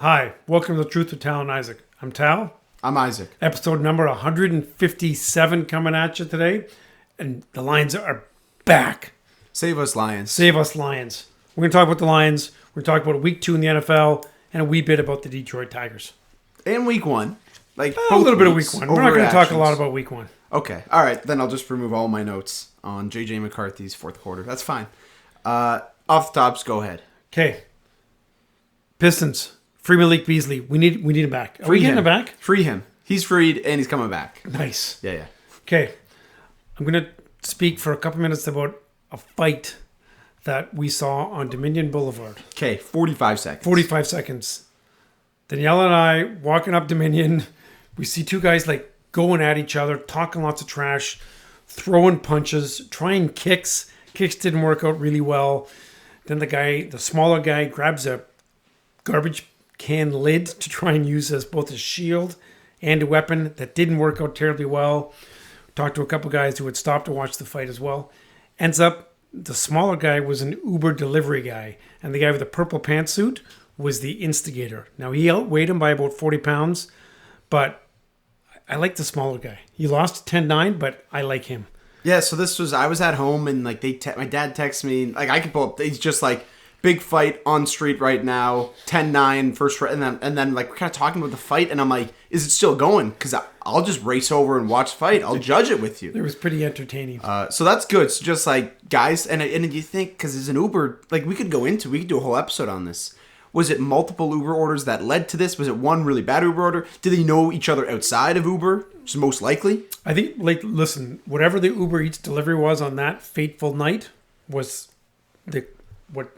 Hi, welcome to The Truth with Tal and Isaac. I'm Tal. I'm Isaac. Episode number 157 coming at you today. And the Lions are back. Save us, Lions. Save us, Lions. We're going to talk about the Lions. We're going to talk about week 2 in the NFL and a wee bit about the Detroit Tigers. And week 1. Like a little bit of week 1. We're not going to talk a lot about week 1. Okay. All right. Then I'll just remove all my notes on J.J. McCarthy's fourth quarter. That's fine. Off the tops, go ahead. Okay. Pistons. Free Malik Beasley. We need him back. Are we getting him back? Free him. He's freed and he's coming back. Nice. Yeah. Okay. I'm going to speak for a couple minutes about a fight that we saw on Dominion Boulevard. Okay. 45 seconds. 45 seconds. Danielle and I walking up Dominion. We see two guys like going at each other, talking lots of trash, throwing punches, trying kicks. Kicks didn't work out really well. Then the smaller guy, grabs a garbage can lid to try and use as both a shield and a weapon. That didn't work out terribly well. Talked to a couple guys who had stopped to watch the fight as well. Ends up, the smaller guy was an Uber delivery guy, and the guy with the purple pantsuit was the instigator. Now, he outweighed him by about 40 pounds, but I like the smaller guy. He lost 10-9, but I like him. Yeah, so I was at home and like my dad texted me, like I could pull up, he's just like, big fight on street right now, 10-9, first round, and then like we're kind of talking about the fight, and I'm like, is it still going? Because I'll just race over and watch the fight. I'll judge it with you. It was pretty entertaining. So that's good. So just like guys, and you think, because it's an Uber, like we could do a whole episode on this. Was it multiple Uber orders that led to this? Was it one really bad Uber order? Did they know each other outside of Uber? Which is most likely. I think, like, listen, whatever the Uber Eats delivery was on that fateful night was what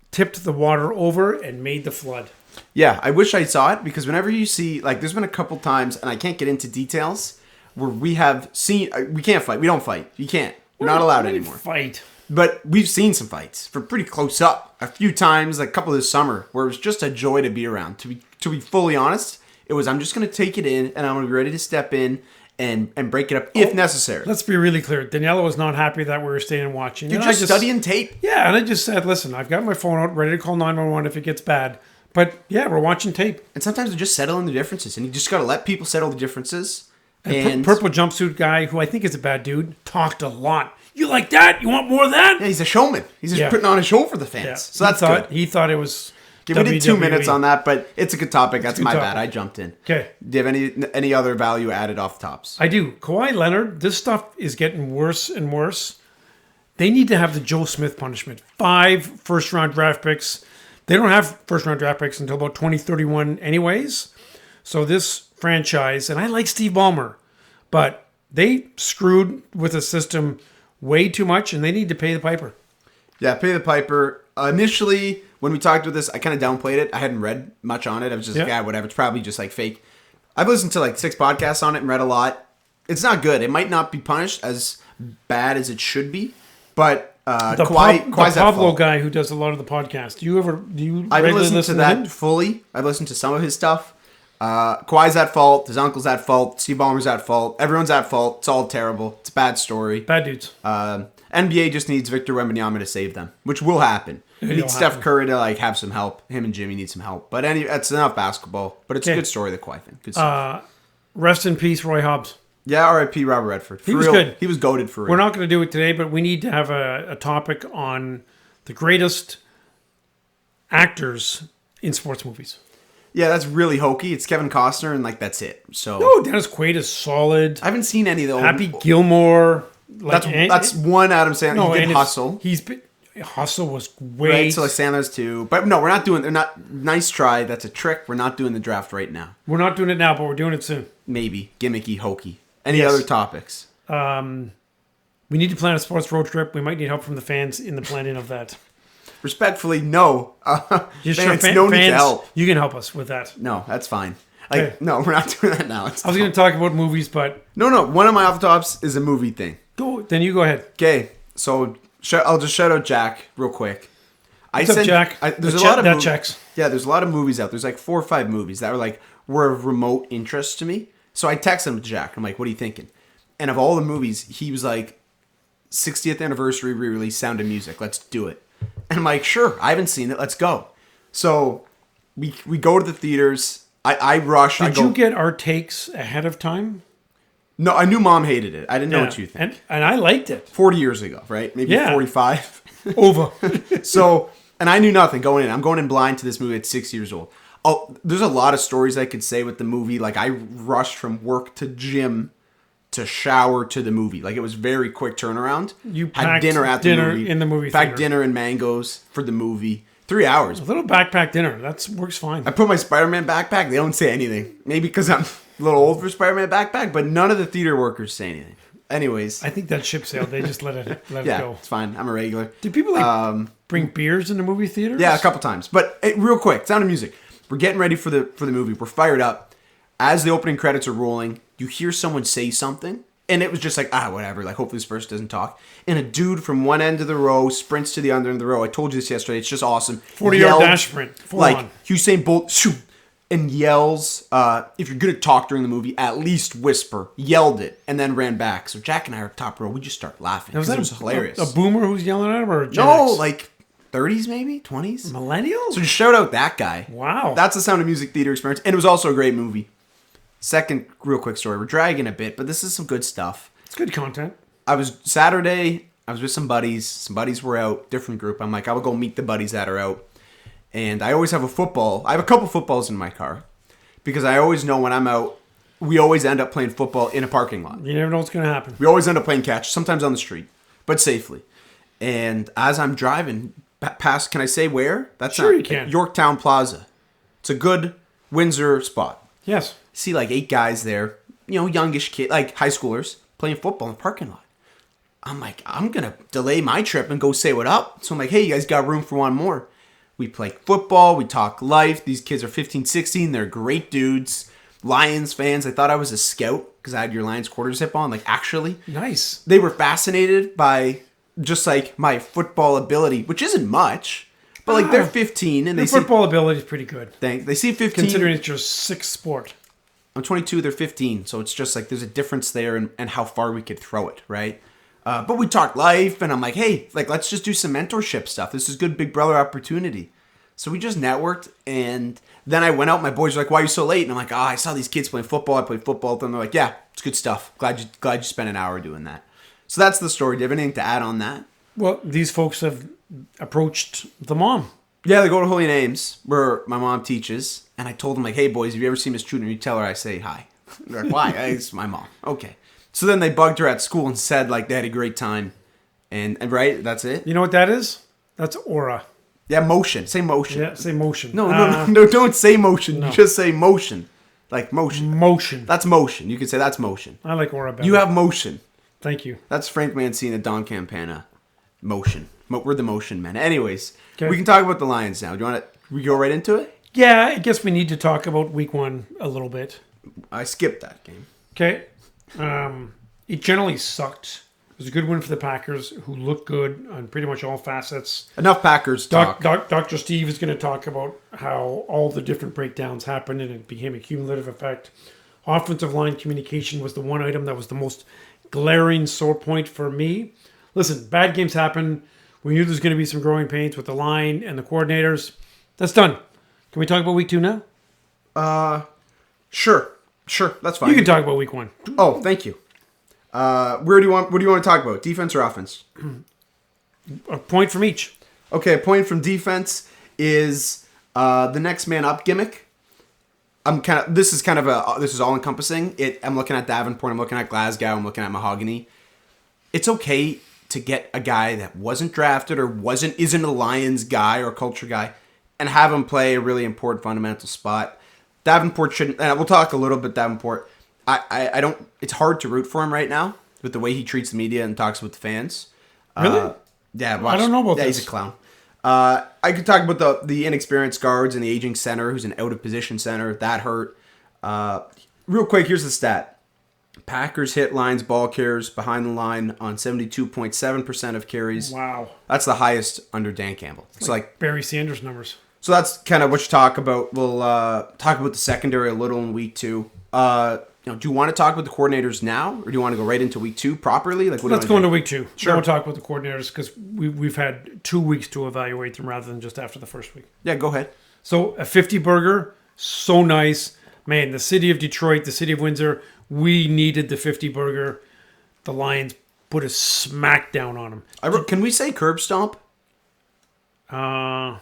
tipped the water over and made the flood. Yeah, I wish I saw it, because whenever you see, like, there's been a couple times, and I can't get into details, where we have seen, we can't fight. We don't fight. You can't. We're not allowed anymore. Fight. But we've seen some fights for pretty close up a few times, like a couple this summer, where it was just a joy to be around. To be fully honest, it was, I'm just going to take it in, and I'm going to be ready to step in and break it up if necessary. Let's be really clear. Daniela was not happy that we were staying and watching. You're just studying tape. Yeah, and I just said, listen, I've got my phone out, ready to call 911 if it gets bad. But yeah, we're watching tape. And sometimes they're just settling the differences, and you just got to let people settle the differences. And purple jumpsuit guy, who I think is a bad dude, talked a lot. You like that? You want more of that? Yeah, he's a showman. He's just putting on a show for the fans. Yeah. So that's good. He thought it was Okay, we did 2 minutes on that, but it's a good topic. That's my bad. I jumped in. Okay. Do you have any other value added off the tops? I do. Kawhi Leonard, this stuff is getting worse and worse. They need to have the Joe Smith punishment. 5 first-round draft picks. They don't have first-round draft picks until about 2031 anyways. So this franchise, and I like Steve Ballmer, but they screwed with the system way too much, and they need to pay the piper. Yeah, pay the piper. Initially, when we talked about this, I kind of downplayed it. I hadn't read much on it. I was just like, yeah, whatever. It's probably just like fake. I've listened to like 6 podcasts on it and read a lot. It's not good. It might not be punished as bad as it should be, but Kawhi's the Pablo guy who does a lot of the podcast. I've listened to that fully. I've listened to some of his stuff. Kawhi's at fault. His uncle's at fault. Steve Ballmer's at fault. Everyone's at fault. It's all terrible. It's a bad story. Bad dudes. NBA just needs Victor Wembanyama to save them, which will happen. It needs Steph Curry to like have some help. Him and Jimmy need some help. But that's enough basketball. But it's a good story, the Kawhi thing. Good stuff. Rest in peace, Roy Hobbs. Yeah, R.I.P. Robert Redford. He was good. He was goated for real. We're not going to do it today, but we need to have a topic on the greatest actors in sports movies. Yeah, that's really hokey. It's Kevin Costner, and like that's it. So no, Dennis Quaid is solid. I haven't seen any of those. Happy Gilmore. Like, that's one Adam Sandler. No, he did Hustle. Hustle was great. Right, so like Sandler's too. But no, we're not doing. They're not. Nice try. That's a trick. We're not doing the draft right now. We're not doing it now, but we're doing it soon. Maybe gimmicky, hokey. Any other topics? We need to plan a sports road trip. We might need help from the fans in the planning of that. Respectfully, no. Fans, no need to help. You can help us with that. No, that's fine. No, we're not doing that now. I was going to talk about movies, but no. One of my off the tops is a movie thing. Then you go ahead. Okay, so I'll just shout out Jack real quick. What's up, Jack? There's a lot of that checks. Yeah, there's a lot of movies out. There's like 4 or 5 movies that were of remote interest to me. So I texted him to Jack. I'm like, what are you thinking? And of all the movies, he was like, 60th anniversary re-release, Sound of Music. Let's do it. And I'm like, sure. I haven't seen it. Let's go. So we go to the theaters. I rush. Did you get our takes ahead of time? No, I knew Mom hated it. I didn't know what you think. And I liked it. 40 years ago, right? Maybe 45. Over. So, and I knew nothing going in. I'm going in blind to this movie at 6 years old. Oh, there's a lot of stories I could say with the movie. Like, I rushed from work to gym to shower to the movie. Like, it was very quick turnaround. You had packed dinner at the movie. in the movie Packed theater. dinner and mangoes for the movie. 3 hours. A little backpack dinner. That works fine. I put my Spider-Man backpack. They don't say anything. Maybe because I'm a little old for Spider-Man backpack, but none of the theater workers say anything. Anyways. I think that ship sailed. They just let it go. Yeah, it's fine. I'm a regular. Do people bring beers in the movie theaters? Yeah, a couple times. But real quick, Sound of Music. We're getting ready for the movie. We're fired up. As the opening credits are rolling, you hear someone say something. And it was just like, whatever. Like, hopefully this person doesn't talk. And a dude from one end of the row sprints to the other end of the row. I told you this yesterday. It's just awesome. 40-yard dash sprint. Full like, on. Usain Bolt, shoo, and yells, if you're going to talk during the movie, at least whisper. Yelled it, and then ran back. So Jack and I are top row. We just start laughing. Now, It was hilarious. A boomer who's yelling at him or a Gen No, X? like 30s maybe? 20s? Millennials? So just shout out that guy. Wow. That's the Sound of Music theater experience. And it was also a great movie. Second real quick story. We're dragging a bit, but this is some good stuff. It's good content. Saturday, I was with some buddies. Some buddies were out, different group. I'm like, I will go meet the buddies that are out. And I always have a football. I have a couple footballs in my car. Because I always know when I'm out, we always end up playing football in a parking lot. You never know what's going to happen. We always end up playing catch, sometimes on the street, but safely. And as I'm driving past, can I say where? That's sure you can. Yorktown Plaza. It's a good Windsor spot. Yes. See like 8 guys there, youngish kid, like high schoolers, playing football in the parking lot. I'm like, I'm going to delay my trip and go say what up. So I'm like, hey, you guys got room for one more? We play football. We talk life. These kids are 15, 16. They're great dudes. Lions fans. I thought I was a scout because I had your Lions quarter zip on. Like, actually. Nice. They were fascinated by just, like, my football ability, which isn't much. But, like, they're 15. And Your football ability is pretty good. They see 15. Considering it's your 6th sport. I'm 22. They're 15. So it's just, like, there's a difference there and how far we could throw it, right? But we talk life, and I'm like, hey, like, let's just do some mentorship stuff. This is good big brother opportunity. So we just networked, and then I went out. My boys were like, why are you so late? And I'm like, I saw these kids playing football. I played football with them. They're like, yeah, it's good stuff. Glad you spent an hour doing that. So that's the story. Do you have anything to add on that? Well, these folks have approached the mom. Yeah, they go to Holy Names, where my mom teaches, and I told them, like, hey, boys, have you ever seen Miss Trudner? You tell her I say hi. They're like, why? It's my mom. Okay. So then they bugged her at school and said, like, they had a great time. And right? That's it? You know what that is? That's aura. Yeah, motion. Say motion. Yeah, say motion. No, don't say motion. No. You just say motion. Like motion. Motion. That's motion. You could say that's motion. I like aura better. You have motion. Thank you. That's Frank Mancina, Don Campana. Motion. We're the motion men. Anyways, okay. We can talk about the Lions now. Do you want to we go right into it? Yeah, I guess we need to talk about week 1 a little bit. I skipped that game. Okay. It generally sucked. It was a good win for the Packers, who looked good on pretty much all facets. Enough Packers talk. Dr. Steve is going to talk about how all the different breakdowns happened and it became a cumulative effect. Offensive line communication was the one item that was the most glaring sore point for me. Listen, bad games happen. We knew there's going to be some growing pains with the line and the coordinators. That's done. Can we talk about week 2 now? Sure. That's fine. You can talk about week 1. Oh, thank you. What do you want to talk about? Defense or offense? A point from each. Okay, a point from defense is the next man up gimmick. This is all encompassing. I'm looking at Davenport, I'm looking at Glasgow, I'm looking at Mahogany. It's okay to get a guy that wasn't drafted or isn't a Lions guy or a culture guy and have him play a really important fundamental spot. Davenport shouldn't, and we'll talk a little bit Davenport. I don't. It's hard to root for him right now with the way he treats the media and talks with the fans. Really? Yeah. I don't know about this. He's a clown. I could talk about the inexperienced guards and the aging center, who's an out of position center. That hurt. Real quick, here's the stat: Packers hit Lions ball carriers behind the line on 72.7% of carries. Wow. That's the highest under Dan Campbell. It's like Barry Sanders numbers. So that's kind of what you talk about. We'll talk about the secondary a little in week 2. Do you want to talk about the coordinators now, or do you want to go right into week 2 properly? Like, let's go into week 2. Sure. We'll talk about the coordinators because we've had 2 weeks to evaluate them rather than just after the first week. Yeah, go ahead. So a 50 burger, so nice. Man, the city of Detroit, the city of Windsor, we needed the 50 burger. The Lions put a smack down on them. Can we say curb stomp? I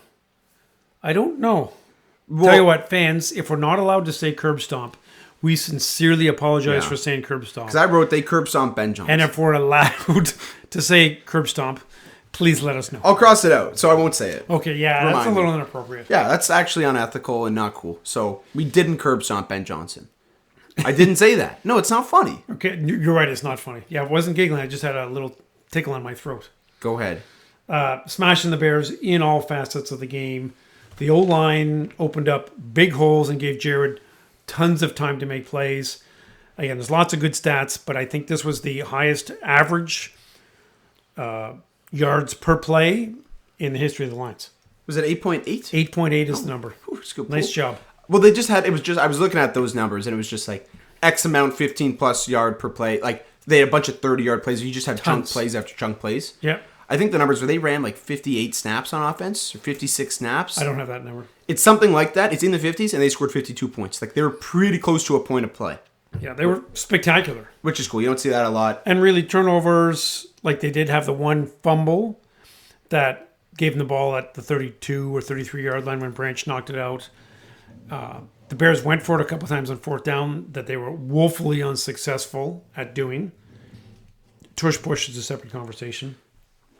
don't know. Tell you what, fans, if we're not allowed to say curb stomp, we sincerely apologize for saying curb stomp. Because I wrote they curb stomp Ben Johnson. And if we're allowed to say curb stomp, please let us know. I'll cross it out, so I won't say it. Okay, yeah, that's a little inappropriate. Yeah, that's actually unethical and not cool. So we didn't curb stomp Ben Johnson. I didn't say that. No, it's not funny. Okay, you're right, it's not funny. Yeah, I wasn't giggling, I just had a little tickle on my throat. Go ahead. Smashing the Bears in all facets of the game. The O-line opened up big holes and gave Jared tons of time to make plays. Again, there's lots of good stats, but I think this was the highest average yards per play in the history of the Lions. Was it 8.8? 8.8 is the number. Nice job. Well, they just had, I was looking at those numbers and it was just like X amount, 15 plus yard per play. Like they had a bunch of 30-yard plays. You just have chunk plays after chunk plays. Yeah. I think the numbers were they ran like 58 snaps on offense or 56 snaps. I don't have that number. It's something like that. It's in the 50s and they scored 52 points. Like they were pretty close to a point of play. Yeah, they were spectacular. Which is cool. You don't see that a lot. And really turnovers, like they did have the one fumble that gave them the ball at the 32 or 33-yard line when Branch knocked it out. The Bears went for it a couple times on fourth down that they were woefully unsuccessful at doing. Tush push is a separate conversation.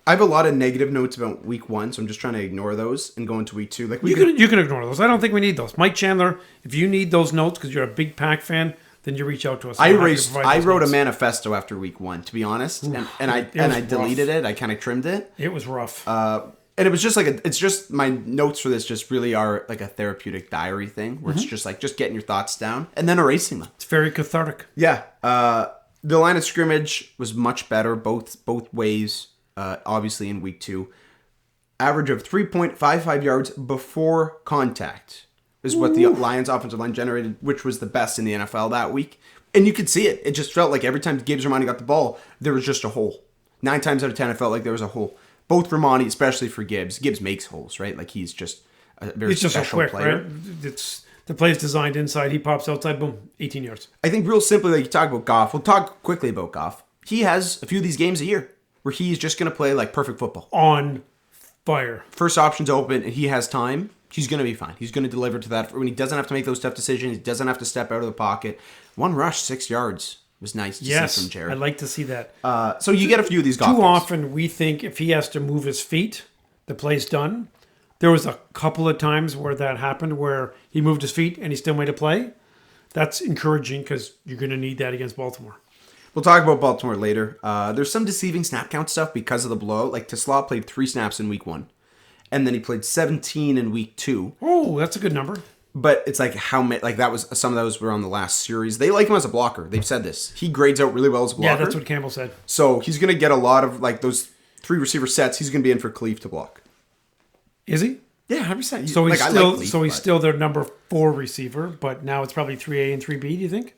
I have a lot of negative notes about week 1, so I'm just trying to ignore those and go into week 2. Like you can ignore those. I don't think we need those. Mike Chandler, if you need those notes because you're a big Pack fan, then you reach out to us. I wrote a manifesto after week 1, to be honest, and I deleted it. I kind of trimmed it. It was rough. And it was just it's just my notes for this just really are like a therapeutic diary thing where it's just like just getting your thoughts down and then erasing them. It's very cathartic. Yeah. The line of scrimmage was much better both ways. Obviously in week 2, average of 3.55 yards before contact is what the Lions offensive line generated, which was the best in the NFL that week. And you could see it. It just felt like every time Gibbs Romani got the ball, there was just a hole. 9 times out of 10, it felt like there was a hole. Both for Romani, especially for Gibbs. Gibbs makes holes, right? Like he's just a very special player. Right? It's the play's designed inside. He pops outside. Boom, 18 yards. I think real simply, like you talk about Goff. We'll talk quickly about Goff. He has a few of these games a year where he's just going to play like perfect football. On fire. First option's open and he has time. He's going to be fine. He's going to deliver to that. When he doesn't have to make those tough decisions, he doesn't have to step out of the pocket. One rush, 6 yards was nice to see from Jared. I'd like to see that. So you get a few of these Goff Too often we think if he has to move his feet, the play's done. There was a couple of times where that happened where he moved his feet and he still made a play. That's encouraging because you're going to need that against Baltimore. We'll talk about Baltimore later. There's some deceiving snap count stuff because of the blowout. Like Tesla played 3 snaps in week 1. And then he played 17 in week 2. Oh, that's a good number. But it's like how many, like that was, some of those were on the last series. They like him as a blocker. They've said this. He grades out really well as a blocker. Yeah, that's what Campbell said. So he's going to get a lot of like those 3 receiver sets. He's going to be in for Cleve to block. Is he? Yeah, 100%. So he's still their number 4 receiver, but now it's probably 3A and 3B, do you think?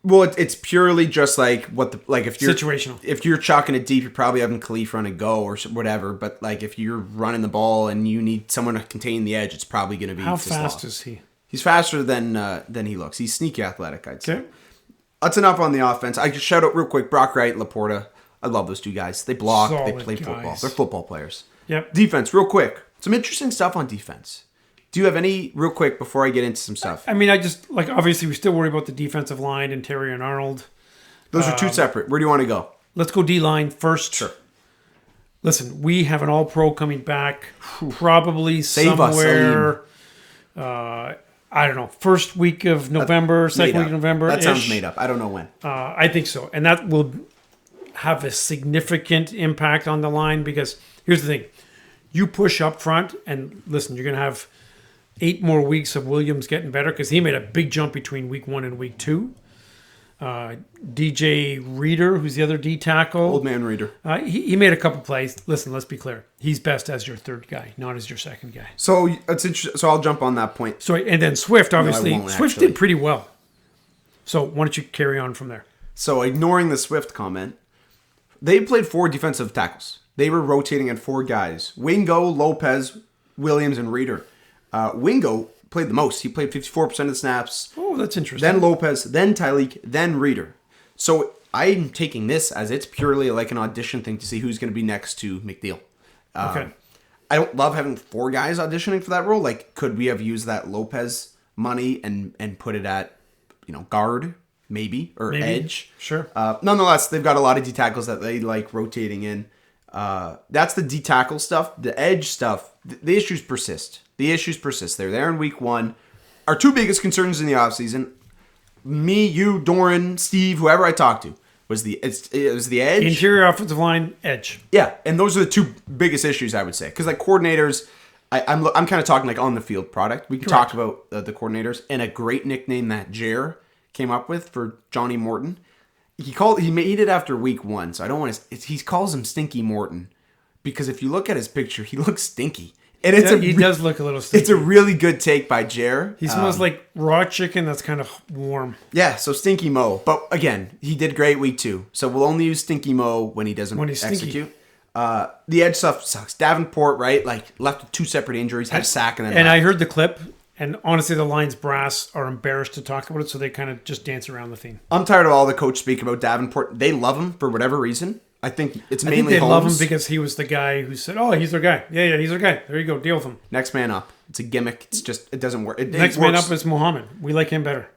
Well, it's purely just like if you're situational. If you're chalking it deep, you're probably having Khalif run and go or whatever. But like if you're running the ball and you need someone to contain the edge, it's probably going to be. How fast is he? He's faster than he looks. He's sneaky athletic, I'd say. Okay. That's enough on the offense. I just shout out real quick, Brock Wright, Laporta. I love those 2 guys. They block. Solid they play guys. football. They're football players. Yep. Defense, real quick. Some interesting stuff on defense. Do you have any real quick before I get into some stuff? I mean, I just like obviously we still worry about the defensive line and Terrion Arnold. Those are 2 separate. Where do you want to go? Let's go D-line first. Sure. Listen, we have an all-pro coming back probably Save somewhere, I don't know, first week of November, second week of November. That sounds made up. I don't know when. I think so. And that will have a significant impact on the line because here's the thing. You push up front and listen, you're going to have 8 more weeks of Williams getting better because he made a big jump between week 1 and week 2. DJ Reader, who's the other D tackle. Old man Reader. He made a couple plays. Listen, let's be clear. He's best as your 3rd guy, not as your 2nd guy. So it's interesting. So I'll jump on that point. So and then Swift, obviously. No, Swift did pretty well. So why don't you carry on from there? So ignoring the Swift comment, they played 4 defensive tackles. They were rotating at 4 guys. Wingo, Lopez, Williams, and Reader. Wingo played the most. He played 54% of the snaps. Oh, that's interesting. Then Lopez, then Tyleek, then Reeder. So I'm taking this as it's purely like an audition thing to see who's going to be next to McNeil. Okay. I don't love having 4 guys auditioning for that role. Like, could we have used that Lopez money and put it at, guard, maybe, or edge? Sure. Nonetheless, they've got a lot of D tackles that they like rotating in. That's the D tackle stuff. The edge stuff, the issues persist. They're there in week 1. Our 2 biggest concerns in the offseason, me, you, Doran, Steve, whoever I talked to, it was the edge. Interior offensive line, edge. Yeah, and those are the 2 biggest issues, I would say. Because, like, coordinators, I'm kind of talking, like, on the field product. We can talk about the coordinators. And a great nickname that Jer came up with for Johnny Morton. He made it after week 1, so I don't want to... He calls him Stinky Morton. Because if you look at his picture, he looks stinky. And he does look a little stinky. It's a really good take by Jer. He smells like raw chicken that's kind of warm. Yeah, so Stinky Mo. But again, he did great week 2. So we'll only use Stinky Mo when he doesn't execute. The edge stuff sucks. Davenport, right? Like, left with 2 separate injuries, had a sack, and then left. I heard the clip, and honestly, the Lions brass are embarrassed to talk about it, so they kind of just dance around the theme. I'm tired of all the coach speak about Davenport. They love him for whatever reason. I think it's mainly they Holmes. love him because he was the guy who said, "Oh, he's their guy. Yeah, he's their guy. There you go, deal with him." Next man up. It's a gimmick. It's just, it doesn't work. Next man up is Muhammad. We like him better.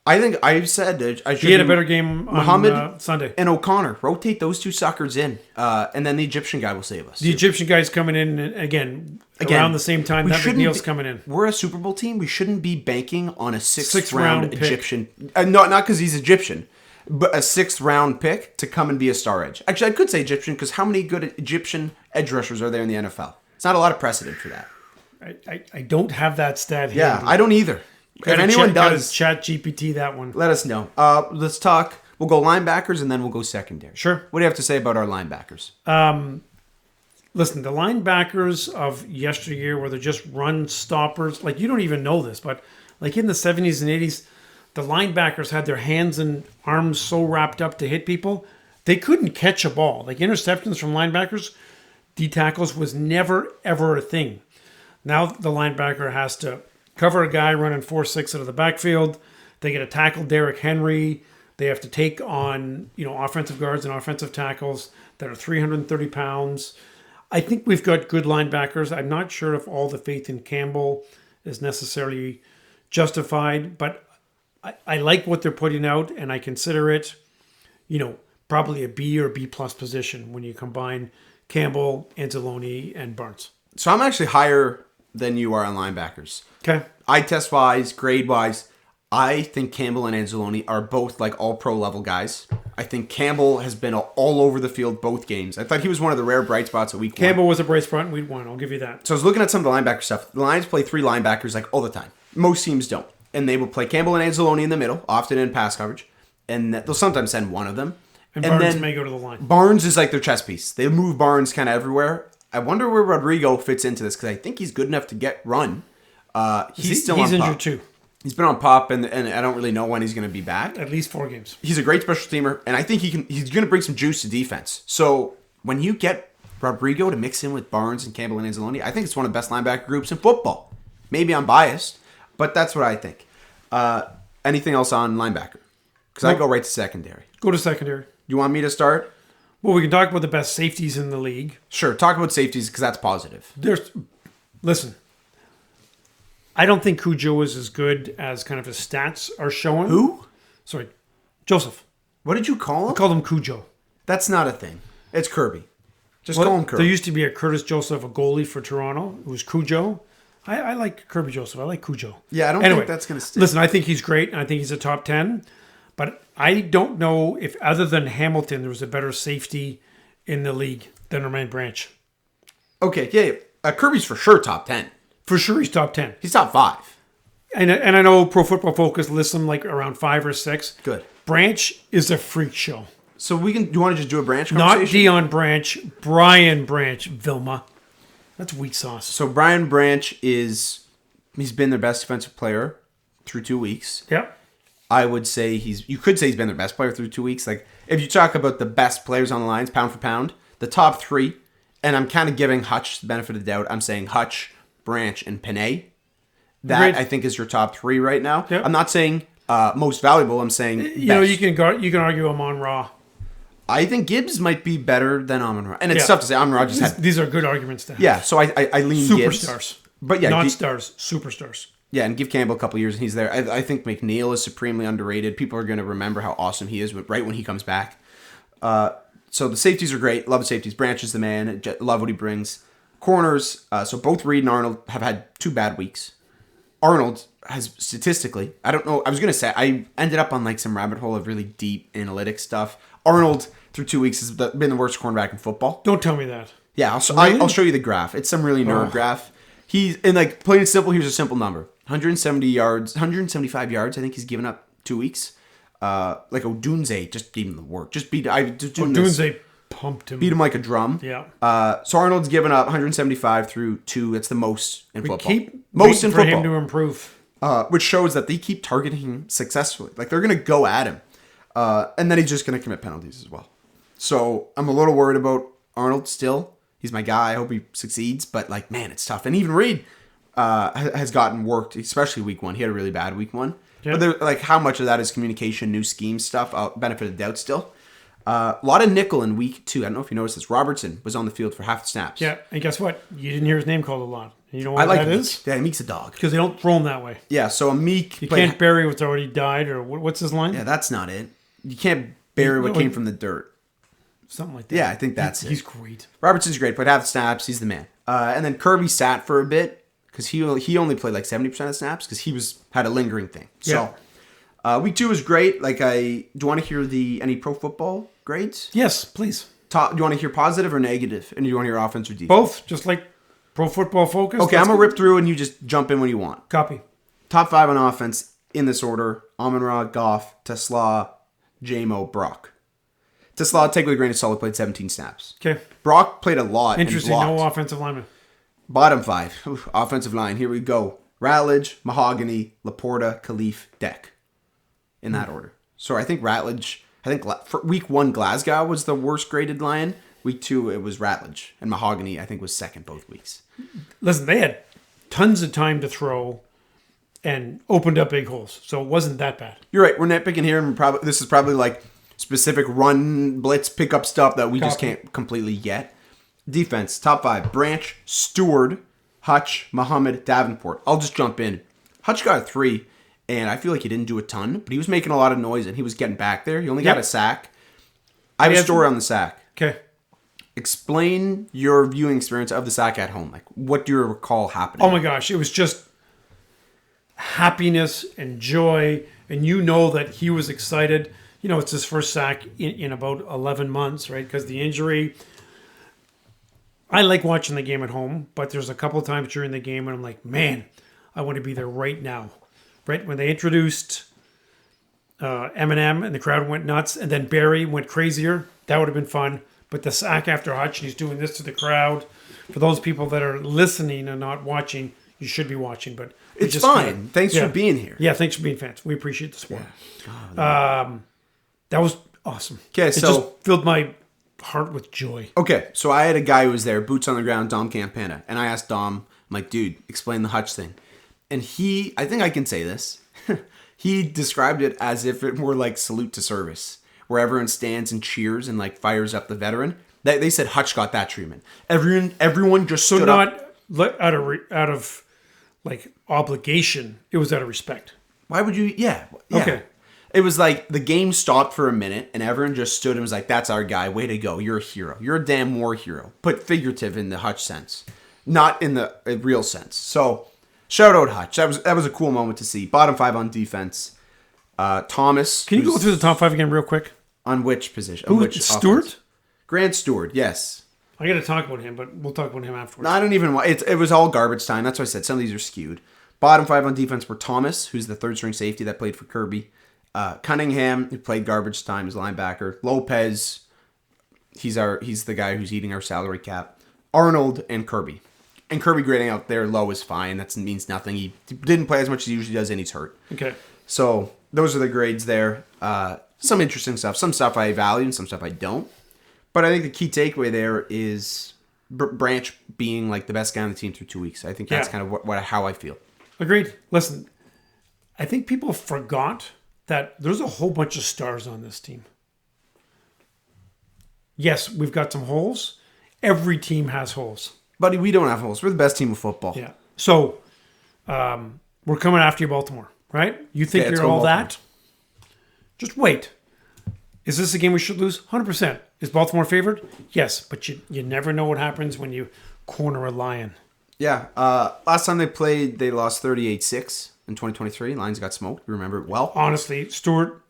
I think I've said he had a better game on Muhammad Sunday. And O'Connor. Rotate those 2 suckers in. And then the Egyptian guy will save us. The Egyptian guy's coming in again around the same time that McNeil's coming in. We're a Super Bowl team. We shouldn't be banking on a 6th round Egyptian. Not because he's Egyptian. But a 6th round pick to come and be a star edge. Actually, I could say Egyptian because how many good Egyptian edge rushers are there in the NFL? It's not a lot of precedent for that. I don't have that stat here. Yeah, I don't either. If anyone does, Chat GPT that one. Let us know. Let's talk. We'll go linebackers and then we'll go secondary. Sure. What do you have to say about our linebackers? Listen, the linebackers of yesteryear where they're just run stoppers. Like, you don't even know this, but like in the 70s and 80s, the linebackers had their hands and arms so wrapped up to hit people, they couldn't catch a ball. Like, interceptions from linebackers, D tackles was never, ever a thing. Now the linebacker has to cover a guy running 4-6 out of the backfield. They get to tackle Derrick Henry. They have to take on, offensive guards and offensive tackles that are 330 pounds. I think we've got good linebackers. I'm not sure if all the faith in Campbell is necessarily justified, but I like what they're putting out, and I consider it, probably a B or B plus position when you combine Campbell, Anzalone, and Barnes. So I'm actually higher than you are on linebackers. Okay. Eye test wise, grade wise, I think Campbell and Anzalone are both like all pro level guys. I think Campbell has been all over the field both games. I thought he was one of the rare bright spots of week 1. Campbell was a bright spot in week 1. I'll give you that. So I was looking at some of the linebacker stuff. The Lions play 3 linebackers like all the time. Most teams don't. And they will play Campbell and Anzalone in the middle, often in pass coverage. And they'll sometimes send one of them. And Barnes then may go to the line. Barnes is like their chess piece. They move Barnes kind of everywhere. I wonder where Rodrigo fits into this because I think he's good enough to get run. He's injured PUP. too. He's been on PUP, and I don't really know when he's going to be back. At least 4 games. He's a great special teamer, and I think he's going to bring some juice to defense. So when you get Rodrigo to mix in with Barnes and Campbell and Anzalone, I think it's one of the best linebacker groups in football. Maybe I'm biased, but that's what I think. Anything else on linebacker? Because I go right to secondary. Go to secondary. You want me to start? Well, we can talk about the best safeties in the league. Sure, talk about safeties because that's positive. Listen, I don't think Cujo is as good as kind of his stats are showing. Who? Sorry, Joseph. What did you call him? I called him Cujo. That's not a thing. It's Kirby. Just call him Kirby. There used to be a Curtis Joseph, a goalie for Toronto. It was Cujo. I like Kirby Joseph. I like Cujo. Yeah, I don't think that's going to stick. Listen, I think he's great, and I think he's a top 10. But I don't know if, other than Hamilton, there was a better safety in the league than Romain Branch. Okay, yeah. Kirby's for sure top 10. For sure he's top 10. He's top 5. And I know Pro Football Focus lists him like around 5 or 6. Good. Branch is a freak show. So do you want to just do a Branch conversation? Not Dion Branch, Brian Branch, Vilma. That's weak sauce. So Brian Branch he's been their best defensive player through 2 weeks. Yep. I would say you could say he's been their best player through 2 weeks. Like, if you talk about the best players on the lines, pound for pound, the top 3, and I'm kind of giving Hutch the benefit of the doubt. I'm saying Hutch, Branch, and Panay That, Agreed. I think, is your top 3 right now. Yep. I'm not saying most valuable. I'm saying best. you can argue Amon-Ra. I think Gibbs might be better than Amon-Ra. And it's tough to say. Amon-Ra just had... These are good arguments to have. Yeah, so I lean Gibbs. Superstars. But yeah, not stars, superstars. Yeah, and give Campbell a couple years and he's there. I think McNeil is supremely underrated. People are going to remember how awesome he is right when he comes back. So the safeties are great. Love the safeties. Branch is the man. Love what he brings. Corners. So both Reed and Arnold have had 2 bad weeks. Arnold has statistically, I don't know. I was going to say, I ended up on like some rabbit hole of really deep analytics stuff. Arnold, through 2 weeks, has been the worst cornerback in football. Don't tell me that. Yeah, Really? I'll show you the graph. It's some really nerd graph. He's, and like, plain and simple, here's a simple number. 175 yards, I think he's given up 2 weeks. Like Odunze just gave him the work. Odunze pumped him. Beat him like a drum. Yeah. So Arnold's given up 175 through 2. That's the most in football. Keep most in for football. him to improve. Which shows that they keep targeting him successfully. Like, they're going to go at him. And then he's just going to commit penalties as well. So I'm a little worried about Arnold still. He's my guy. I hope he succeeds. But, like, man, it's tough. And even Reed has gotten worked, especially week 1. He had a really bad week 1. Yeah. But like, how much of that is communication, new scheme stuff? Benefit of the doubt still. A lot of nickel in week 2. I don't know if you noticed this. Robertson was on the field for half the snaps. Yeah, and guess what? You didn't hear his name called a lot. You know why that is? Yeah, Meek's a dog. Because they don't throw him that way. Yeah, so a Meek... You can't bury what's already died, or what's his line? Yeah, that's not it. You can't bury what came from the dirt. Something like that. Yeah, I think that's it. He's great. Robertson's great, played half the snaps. He's the man. And then Kirby sat for a bit, because he only played like 70% of the snaps, because he had a lingering thing. So, week 2 was great. Like, do you want to hear any pro football grades? Yes, please. Do you want to hear positive or negative? And do you want to hear offense or defense? Both, just like Pro Football Focus. Okay, I'm going to rip through and you just jump in when you want. Copy. Top 5 on offense in this order. Amon-Ra, Goff, Tesla, Jamo, Brock. Tesla, take with a grain of salt, played 17 snaps. Okay. Brock played a lot. Interesting, no offensive lineman. Bottom 5. Oof, offensive line, here we go. Ratledge, Mahogany, Laporta, Khalif, Deck. In that order. So I think for week 1, Glasgow was the worst graded line. Week 2, it was Ratledge. And Mahogany, I think, was second both weeks. Listen, they had tons of time to throw and opened up big holes. So it wasn't that bad. You're right. We're nitpicking here. And this is probably like specific run, blitz, pickup stuff that we just can't completely get. Defense, top 5. Branch, Stewart, Hutch, Muhammad, Davenport. I'll just jump in. Hutch got a 3. And I feel like he didn't do a ton, but he was making a lot of noise and he was getting back there. He only got a sack. I have a story on the sack. Okay. Explain your viewing experience of the sack at home. Like, what do you recall happening? Oh my gosh, it was just happiness and joy. And you know that he was excited. You know, it's his first sack in about 11 months, right? Because the injury. I like watching the game at home, but there's a couple of times during the game when I'm like, man, I want to be there right now. Right? When they introduced Eminem and the crowd went nuts, and then Barry went crazier, that would have been fun. But the sack after Hutch, he's doing this to the crowd. For those people that are listening and not watching, you should be watching. But it's fine. Thanks for being here. Yeah, thanks for being fans. We appreciate the support. Yeah. That was awesome. Okay, it just filled my heart with joy. Okay, so I had a guy who was there, boots on the ground, Dom Campana. And I asked Dom, I'm like, dude, explain the Hutch thing. And I think I can say this, he described it as if it were like salute to service, where everyone stands and cheers and like fires up the veteran. They said Hutch got that treatment. Everyone just stood up. So not out of like obligation, it was out of respect. Why would you? Yeah. Okay. It was like the game stopped for a minute and everyone just stood and was like, that's our guy. Way to go. You're a hero. You're a damn war hero. Put figurative in the Hutch sense, not in the real sense. So... shout out Hutch. That was a cool moment to see. Bottom 5 on defense. Thomas. Can you go through the top 5 again real quick? On which position? Who? Stewart? Grant Stewart, yes. I got to talk about him, but we'll talk about him afterwards. No, I don't even want... It was all garbage time. That's why I said some of these are skewed. Bottom 5 on defense were Thomas, who's the third string safety that played for Kirby. Cunningham, who played garbage time as linebacker. Lopez, he's the guy who's eating our salary cap. Arnold and Kirby. And Kirby grading out there low is fine. That means nothing. He didn't play as much as he usually does, and he's hurt. Okay. So those are the grades there. Some interesting stuff. Some stuff I value and some stuff I don't. But I think the key takeaway there is Branch being like the best guy on the team through 2 weeks. I think that's kind of how I feel. Agreed. Listen, I think people forgot that there's a whole bunch of stars on this team. Yes, we've got some holes. Every team has holes. Buddy, we don't have holes. We're the best team of football. Yeah. So, we're coming after you, Baltimore, right? You think Yeah, let's you're go all Baltimore. that? Just wait. Is this a game we should lose? 100%. Is Baltimore favored? Yes, but you never know what happens when you corner a lion. Yeah. Last time they played, they lost 38-6 in 2023. Lions got smoked. We remember it well. Honestly,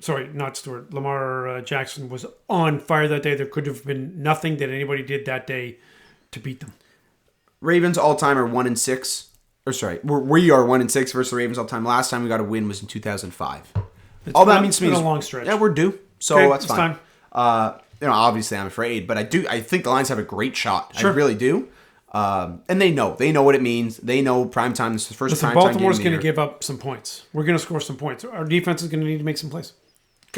Lamar Jackson was on fire that day. There could have been nothing that anybody did that day to beat them. Ravens all-time are 1-6. Or sorry, we are 1-6 versus the Ravens all-time. Last time we got a win was in 2005. All that means to me is a long stretch. Yeah, we're due. So Okay, that's it's fine. time. Obviously I'm afraid, but I think the Lions have a great shot. Sure. I really do. And they know what it means. They know primetime. This is the first Listen, primetime Baltimore's game going of to the year. give up some points. We're going to score some points. Our defense is going to need to make some plays.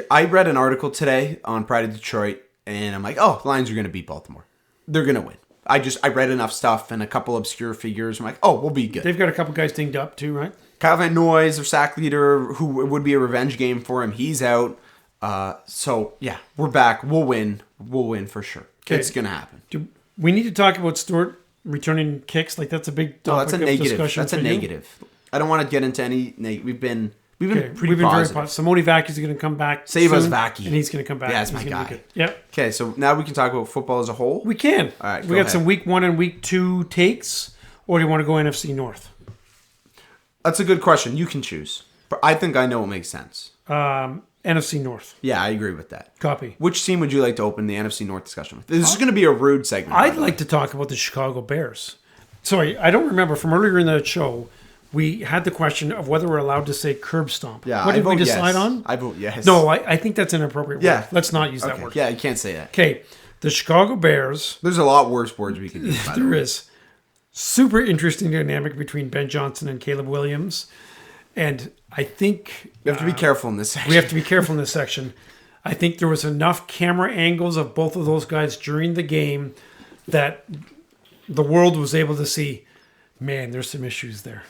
I read an article today on Pride of Detroit, and I'm like, oh, the Lions are going to beat Baltimore. They're going to win. I read enough stuff and a couple obscure figures. I'm like, oh, we'll be good. They've got a couple guys dinged up too, right? Kyle Van Noy's their sack leader, who would be a revenge game for him. He's out. So, yeah, we're back. We'll win. We'll win for sure. Okay. It's going to happen. We need to talk about Stewart returning kicks. Like, that's a big topic That's a of negative. discussion That's a for you. negative. I don't want to get into any negative. We've been Okay, pretty we've been positive. very positive. Simone Vacchi's going to come back. Save us, soon, Vacchi. and he's going to come back. Yeah, that's He's my gonna guy. be good. Yep. Okay, so now we can talk about football as a whole. We can. All right, we go got ahead. some week 1 and week 2 takes, or do you want to go NFC North? That's a good question. You can choose. But I think I know what makes sense. NFC North. Yeah, I agree with that. Copy. Which team would you like to open the NFC North discussion with? This is going to be a rude segment. I'd like to talk about the Chicago Bears. Sorry, I don't remember from earlier in the show. We had the question of whether we're allowed to say curb stomp. Yeah, what I did we vote decide yes. on? I vote yes. No, I think that's an inappropriate Yeah. word. Let's not use that Okay. word. Yeah, you can't say that. Okay, the Chicago Bears. There's a lot worse words we could use. By the There way. is super interesting dynamic between Ben Johnson and Caleb Williams, and I think We have to be careful in this section. we have to be careful in this section. I think there was enough camera angles of both of those guys during the game that the world was able to see, man, there's some issues there.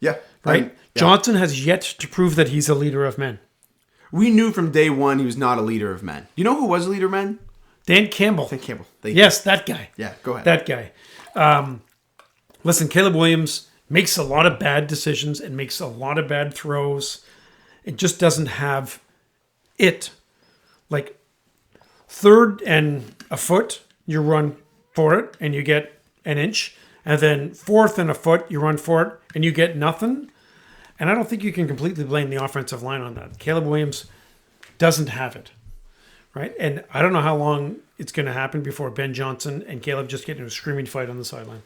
Yeah. Right? Yeah. Johnson has yet to prove that he's a leader of men. We knew from day one he was not a leader of men. You know who was a leader of men? Dan Campbell. Dan Campbell. Yes, that guy. Yeah, go ahead. That guy. Listen, Caleb Williams makes a lot of bad decisions and makes a lot of bad throws. It just doesn't have it. Like, 3rd and a foot, you run for it and you get an inch. And then 4th and a foot, you run for it and you get nothing. And I don't think you can completely blame the offensive line on that. Caleb Williams doesn't have it. Right? And I don't know how long it's going to happen before Ben Johnson and Caleb just get in a screaming fight on the sideline.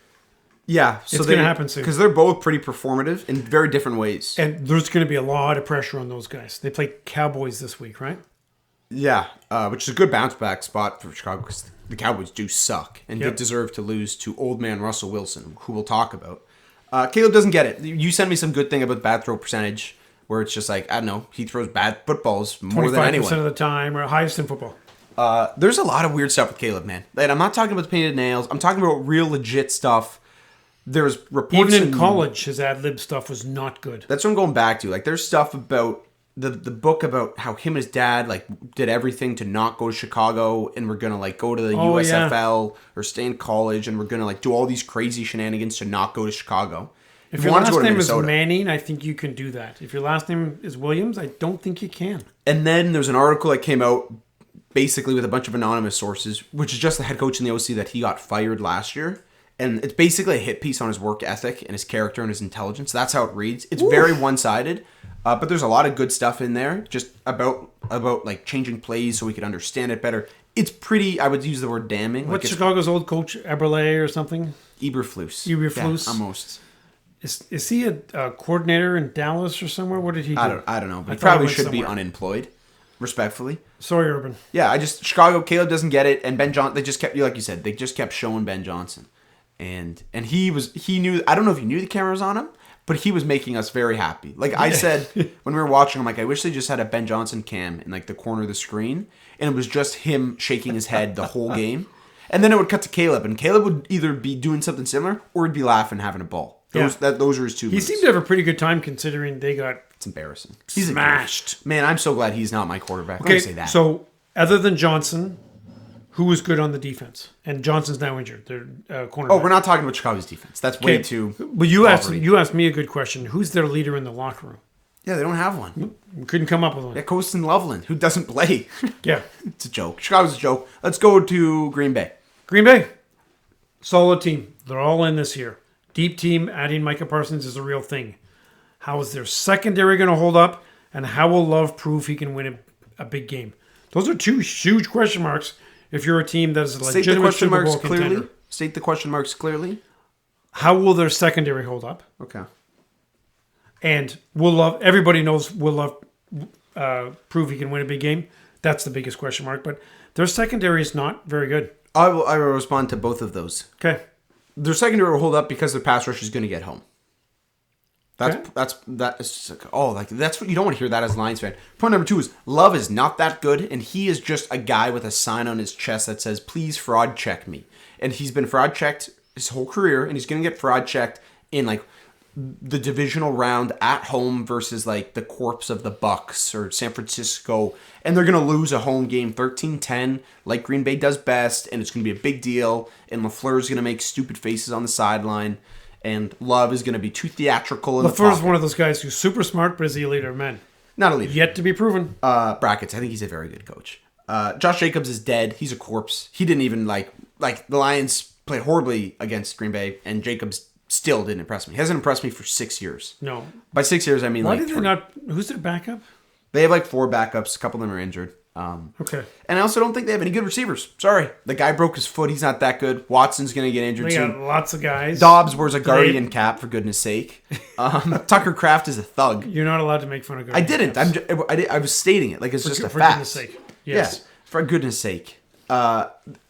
Yeah. So It's going to happen soon. Because they're both pretty performative in very different ways. And there's going to be a lot of pressure on those guys. They play Cowboys this week, right? Yeah, which is a good bounce back spot for Chicago because the Cowboys do suck and Yep. did deserve to lose to old man Russell Wilson, who we'll talk about. Caleb doesn't get it. You sent me some good thing about bad throw percentage where it's just like, I don't know, he throws bad footballs more than 25% anyone. of the time, or highest in football. There's a lot of weird stuff with Caleb, man. And I'm not talking about the painted nails. I'm talking about real legit stuff. There's reports Even in college, his ad-lib stuff was not good. That's what I'm going back to. Like, there's stuff about the book about how him and his dad like did everything to not go to Chicago and we're gonna like go to the USFL or stay in college and we're gonna like do all these crazy shenanigans to not go to Chicago. If He your wanted to last go to name is Minnesota. Manning, I think you can do that. If your last name is Williams, I don't think you can. And then there's an article that came out basically with a bunch of anonymous sources, which is just the head coach in the OC that he got fired last year. And it's basically a hit piece on his work ethic and his character and his intelligence. That's how it reads. It's very one-sided, but there's a lot of good stuff in there just about like changing plays so we could understand it better. It's pretty, I would use the word damning. What's like Chicago's old coach, Eberle or something? Eberflus. Eberflus? Yeah, almost. Is he a coordinator in Dallas or somewhere? What did he do? I don't know, but I he thought he probably went should be somewhere. unemployed, respectfully. Sorry, Urban. Yeah, Chicago, Caleb doesn't get it, and Ben Johnson, they just kept, like you said, they just kept showing Ben Johnson. And he knew, I don't know if he knew the camera was on him, but he was making us very happy. Like I said, when we were watching, I'm like, I wish they just had a Ben Johnson cam in like the corner of the screen, and it was just him shaking his head the whole game. And then it would cut to Caleb, and Caleb would either be doing something similar or he'd be laughing, having a ball. Those are his 2 moves. He seemed to have a pretty good time considering they got It's embarrassing. He's smashed. Man, I'm so glad he's not my quarterback. Okay, Let me say that. So other than Johnson, who was good on the defense? And Johnson's now injured. They're cornerback. Oh, we're not talking about Chicago's defense. That's way too. Well, you asked me a good question. Who's their leader in the locker room? Yeah, they don't have one. We couldn't come up with one. Yeah, Colston Loveland, who doesn't play. Yeah. It's a joke. Chicago's a joke. Let's go to Green Bay. Green Bay, solid team. They're all in this year. Deep team, adding Micah Parsons is a real thing. How is their secondary going to hold up? And how will Love prove he can win a big game? Those are 2 huge question marks if you're a team that is a legitimate Super Bowl contender. State the question marks clearly. How will their secondary hold up? Okay. And will Love, everybody knows will Love prove he can win a big game? That's the biggest question mark. But their secondary is not very good. I will respond to both of those. Okay. Their secondary will hold up because their pass rush is going to get home. That's what you don't want to hear that as a Lions fan. Point number 2 is Love is not that good, and he is just a guy with a sign on his chest that says, "Please fraud check me." And he's been fraud checked his whole career, and he's going to get fraud checked in like the divisional round at home versus like the corpse of the Bucks or San Francisco, and they're going to lose a home game 13-10 like Green Bay does best, and it's going to be a big deal, and LaFleur's going to make stupid faces on the sideline. And Love is going to be too theatrical in the pocket. LaFleur's one of those guys who's super smart, but is he a leader of men? Not a leader. Yet to be proven. Brackets. I think he's a very good coach. Josh Jacobs is dead. He's a corpse. He didn't even like the Lions played horribly against Green Bay, and Jacobs still didn't impress me. He hasn't impressed me for 6 years. No. By 6 years, I mean Why like did they 3. not? Who's their backup? They have like 4 backups. A couple of them are injured. Okay. And I also don't think they have any good receivers. Sorry. The guy broke his foot. He's not that good. Watson's going to get injured They soon. got lots of guys. Dobbs wears a Guardian cap, for goodness sake. Tucker Kraft is a thug. You're not allowed to make fun of I Guardian didn't. caps. I was stating it like it's just a For fact. goodness sake. Yes. Yeah, for goodness sake.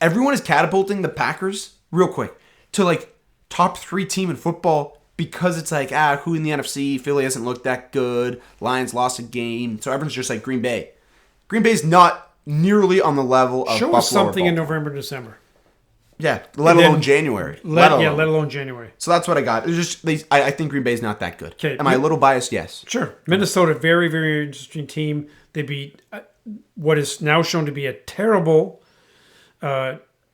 Everyone is catapulting the Packers real quick to like top 3 team in football because it's like, who in the NFC? Philly hasn't looked that good. Lions lost a game. So everyone's just like Green Bay. Green Bay's not nearly on the level of Show Buffalo us something or in Baltimore. November, December. Yeah, let alone January. Let alone January. So that's what I got. It's just I think Green Bay's not that good. Okay. Am I a little biased? Yes. Sure. Minnesota, very, very interesting team. They beat what is now shown to be a terrible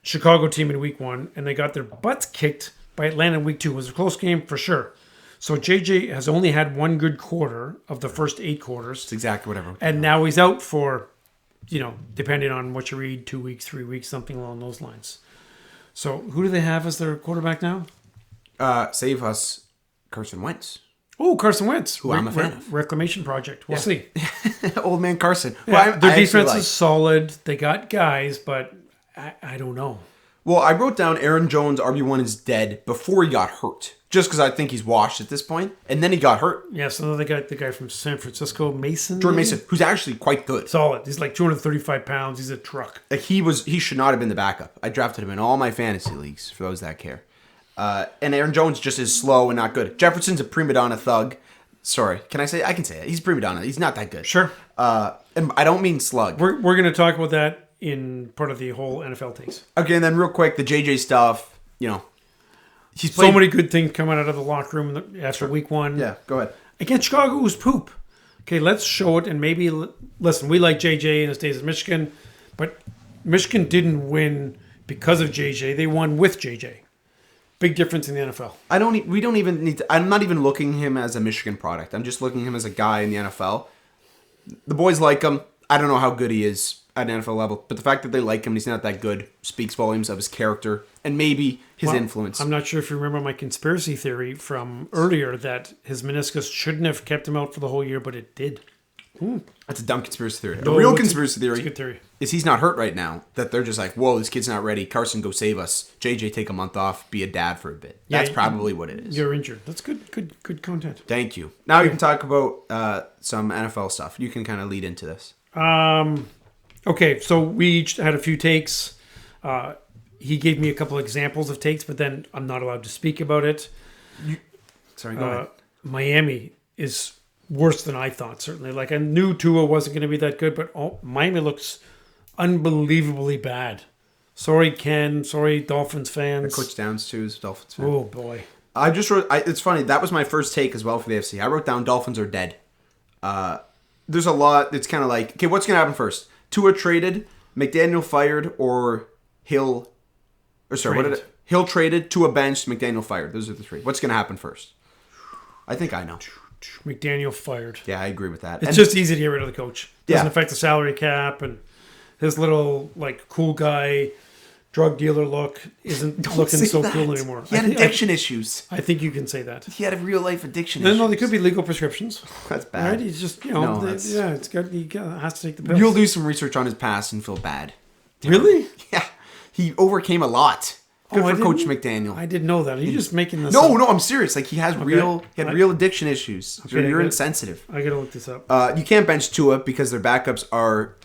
Chicago team in week 1, and they got their butts kicked by Atlanta in week 2. It was a close game for sure. So JJ has only had 1 good quarter of the first 8 quarters. It's exactly whatever. And now he's out for, depending on what you read, 2 weeks, 3 weeks, something along those lines. So who do they have as their quarterback now? Save us, Carson Wentz. Oh, Carson Wentz. Who I'm a fan of. Reclamation project. We'll see. Old man Carson. Yeah, their defense is solid. They got guys, but I don't know. Well, I wrote down Aaron Jones, RB1 is dead before he got hurt. Just because I think he's washed at this point. And then he got hurt. Yeah, so they got the guy from San Francisco, Mason. Jordan Mason, who's actually quite good. Solid. He's like 235 pounds. He's a truck. Like he should not have been the backup. I drafted him in all my fantasy leagues, for those that care. And Aaron Jones just is slow and not good. Jefferson's a prima donna thug. Sorry, can I say it? I can say it. He's a prima donna. He's not that good. Sure. And I don't mean slug. We're going to talk about that in part of the whole NFL takes. Okay, and then real quick, the JJ stuff, he's played so many good things coming out of the locker room after week 1. Yeah, go ahead. Against Chicago, it was poop. Okay, let's show it, and maybe, listen, we like JJ in his days at Michigan, but Michigan didn't win because of JJ. They won with JJ. Big difference in the NFL. We don't even need to, I'm not even looking him as a Michigan product. I'm just looking him as a guy in the NFL. The boys like him. I don't know how good he is at an NFL level, but the fact that they like him and he's not that good speaks volumes of his character and maybe his influence. I'm not sure if you remember my conspiracy theory from earlier that his meniscus shouldn't have kept him out for the whole year, but it did. That's a dumb conspiracy theory. No, a real conspiracy theory, it's a good theory is he's not hurt right now, that they're just like, whoa, this kid's not ready. Carson, go save us. JJ, take a month off. Be a dad for a bit. That's probably what it is. You're injured. That's good content. Thank you. Now you can talk about some NFL stuff. You can kind of lead into this. Okay, so we each had a few takes. He gave me a couple examples of takes, but then I'm not allowed to speak about it. Sorry, go ahead. Miami is worse than I thought, certainly. Like, I knew Tua wasn't going to be that good, but Miami looks unbelievably bad. Sorry, Ken. Sorry, Dolphins fans. Coach Downs, too, is Dolphins fan. Oh, boy. I just wrote. It's funny. That was my first take as well for the AFC. I wrote down Dolphins are dead. There's a lot. It's kind of like, okay, what's going to happen first? Tua traded, McDaniel fired, or Hill. Or sorry, Traded. what did it? Hill traded, Tua benched, McDaniel fired. Those are the three. What's going to happen first? I think I know. McDaniel fired. Yeah, I agree with that. It's just easy to get rid of the coach. Doesn't Yeah. affect the salary cap, and his little like cool guy, drug dealer look isn't looking say so that. cool anymore. He had addiction issues. I think you can say that. He had a real life addiction No, issues. no, they could be legal prescriptions. That's bad. Right? He's just, No, that's- it's got, has to take the pills. You'll do some research on his past and feel bad. Really? Yeah. He overcame a lot. Good Oh, I for Coach didn't- McDaniel. I didn't know that. Are you just making this No, up? no, I'm serious. Like he had real addiction issues. Okay, You're good. insensitive. I gotta look this up. You can't bench Tua because their backups are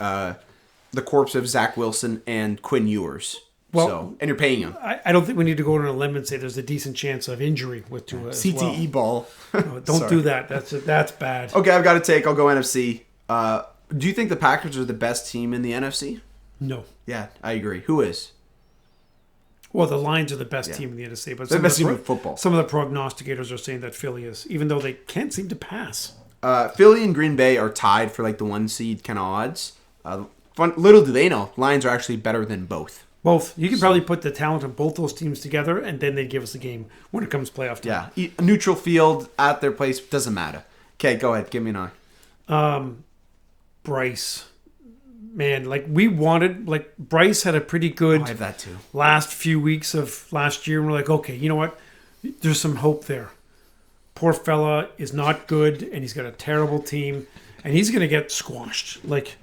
the corpse of Zach Wilson and Quinn Ewers. Well, and you're paying him. I don't think we need to go on a limb and say there's a decent chance of injury with Tua as CTE ball. well. No, don't Sorry. do that. That's bad. Okay, I've got to take. I'll go NFC. Do you think the Packers are the best team in the NFC? No. Yeah, I agree. Who is? Well, the Lions are the best team in the NFC, but They're the best team in football. Some of the prognosticators are saying that Philly is, even though they can't seem to pass. Philly and Green Bay are tied for like the 1 seed kind of odds. Little do they know, Lions are actually better than both. Both. You could probably put the talent of both those teams together, and then they'd give us a game when it comes playoff time. Yeah, a neutral field at their place doesn't matter. Okay, go ahead, give me an eye. Bryce. Man, Bryce had a pretty good I have that too. last few weeks of last year, and we're like, okay, you know what? There's some hope there. Poor fella is not good, and he's got a terrible team, and he's going to get squashed. Like,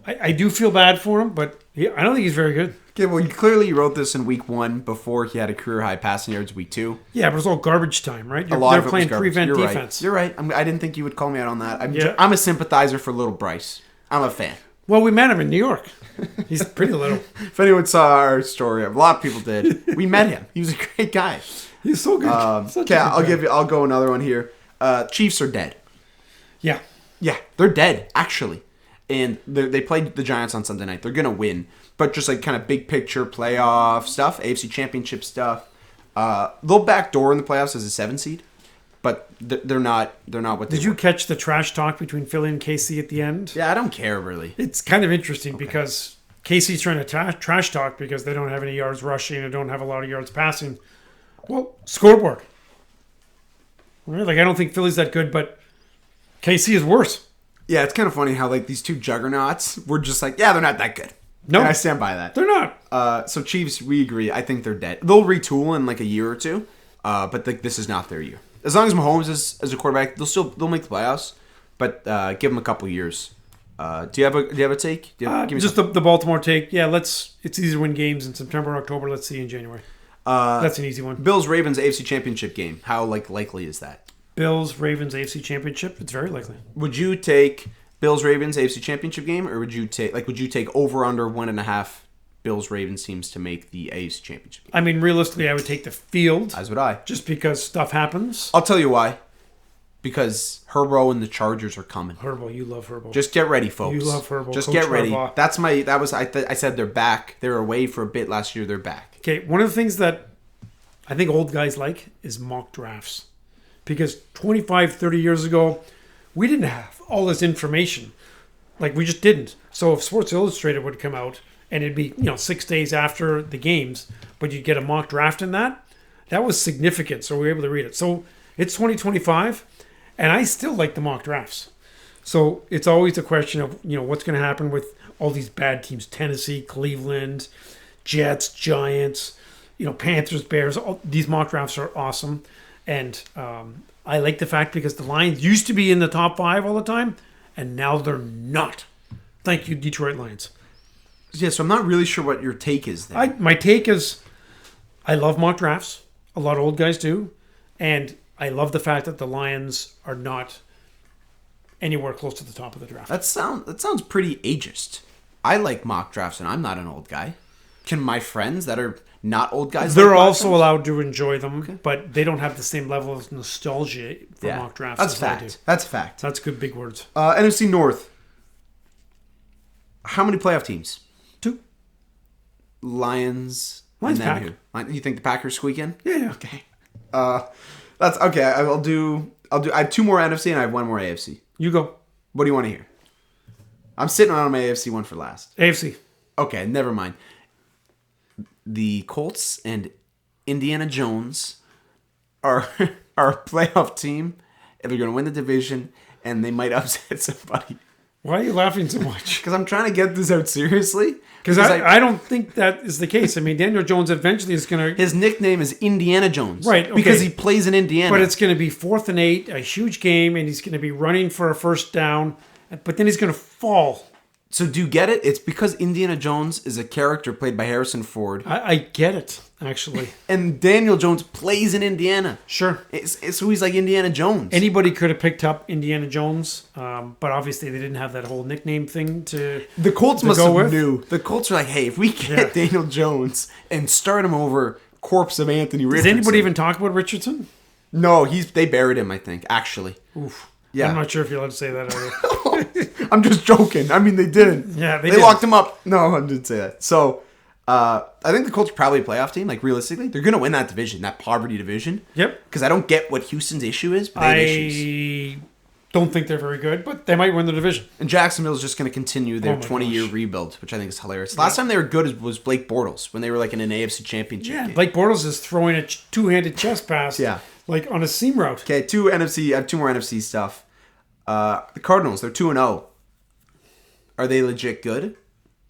I do feel bad for him, but I don't think he's very good. Okay, well, you clearly wrote this in week 1 before he had a career high passing yards week 2. Yeah, but it's all garbage time, right? A lot They're of it was playing garbage. prevent You're defense. Right. You're right. I didn't think you would call me out on that. Yeah. I'm a sympathizer for little Bryce. I'm a fan. Well, we met him in New York. He's pretty little. If anyone saw our story, a lot of people did. We met him. He was a great guy. He's so good. Such a Okay, good guy. I'll go another one here. Chiefs are dead. Yeah. Yeah, they're dead actually, and they played the Giants on Sunday night. They're gonna win, but just like kind of big picture playoff stuff, AFC Championship stuff. They'll backdoor in the playoffs as a 7 seed, but they're not. They're not what they. Did you were. catch the trash talk between Philly and KC at the end? Yeah, I don't care really. It's kind of interesting because KC's trying to trash talk because they don't have any yards rushing and don't have a lot of yards passing. Well, scoreboard. Right? Like, I don't think Philly's that good, but KC is worse. Yeah, it's kind of funny how like these two juggernauts were just like, yeah, they're not that good. No. And I stand by that. They're not. So Chiefs, we agree. I think they're dead. They'll retool in like a year or two, but this is not their year. As long as Mahomes is as a quarterback, they'll make the playoffs. But give them a couple years. Do you have a take? Give me Just the Baltimore take. Yeah, it's easy to win games in September, October. Let's see in January. That's an easy one. Bills Ravens AFC Championship game. How likely is that? Bills Ravens AFC Championship. It's very likely. Would you take Bills Ravens AFC Championship game, or would you take over under 1.5 Bills Ravens teams to make the AFC Championship game? I mean, realistically, I would take the field As would I. just because stuff happens. I'll tell you why. Because Herbo and the Chargers are coming. Herbo, you love Herbo. Just get ready, folks. You love Herbo. Just Coach get ready. Harbaugh. I said they're back. They were away for a bit last year. They're back. Okay, one of the things that I think old guys like is mock drafts. Because 25, 30 years ago, we didn't have all this information. Like, we just didn't. So if Sports Illustrated would come out, and it'd be 6 days after the games, but you'd get a mock draft in that was significant. So we were able to read it. So it's 2025, and I still like the mock drafts. So it's always a question of, what's going to happen with all these bad teams. Tennessee, Cleveland, Jets, Giants, Panthers, Bears. All, these mock drafts are awesome. And I like the fact because the Lions used to be in the top 5 all the time, and now they're not. Thank you, Detroit Lions. Yeah, so I'm not really sure what your take is there. My take is I love mock drafts. A lot of old guys do. And I love the fact that the Lions are not anywhere close to the top of the draft. That sounds pretty ageist. I like mock drafts, and I'm not an old guy. Can my friends that are not old guys? They're like mock also drafts? allowed to enjoy them, but they don't have the same level of nostalgia for mock drafts. That's as I do. fact. That's fact. That's good big words. NFC North. How many playoff teams? 2. Lions. Lions and then Pack. who? You think the Packers squeak in? Yeah. Okay. That's okay. I'll do. I have 2 more NFC and I have 1 more AFC. You go. What do you want to hear? I'm sitting on my AFC one for last. AFC. Okay, never mind. The Colts and Indiana Jones are a playoff team, and they're going to win the division, and they might upset somebody. Why are you laughing so much? Because I'm trying to get this out seriously. Because I don't think that is the case. I mean, Daniel Jones eventually is going to... His nickname is Indiana Jones. Right, okay. Because he plays in Indiana. But it's going to be 4th and 8, a huge game, and he's going to be running for a first down, but then he's going to fall. So do you get it? It's because Indiana Jones is a character played by Harrison Ford. I get it, actually. And Daniel Jones plays in Indiana. Sure. So he's like Indiana Jones. Anybody could have picked up Indiana Jones, but obviously they didn't have that whole nickname thing to The Colts must go have with. knew. The Colts are like, hey, if we get Daniel Jones and start him over corpse of Anthony Richardson. Does anybody even talk about Richardson? No, they buried him, I think, actually. Oof. Yeah. I'm not sure if you're allowed to say that either. I'm just joking. I mean, they didn't. Yeah, they did. locked him up. No, I didn't say that. So, I think the Colts are probably a playoff team. Like, realistically, they're going to win that division, that poverty division. Yep. Because I don't get what Houston's issue is, but they have issues. I don't think they're very good, but they might win the division. And Jacksonville's just going to continue their 20-year rebuild, which I think is hilarious. Last time they were good was Blake Bortles, when they were like in an AFC championship game. Blake Bortles is throwing a two-handed chest pass like on a seam route. Okay, I have 2 more NFC stuff. The Cardinals, they're 2-0. Are they legit good?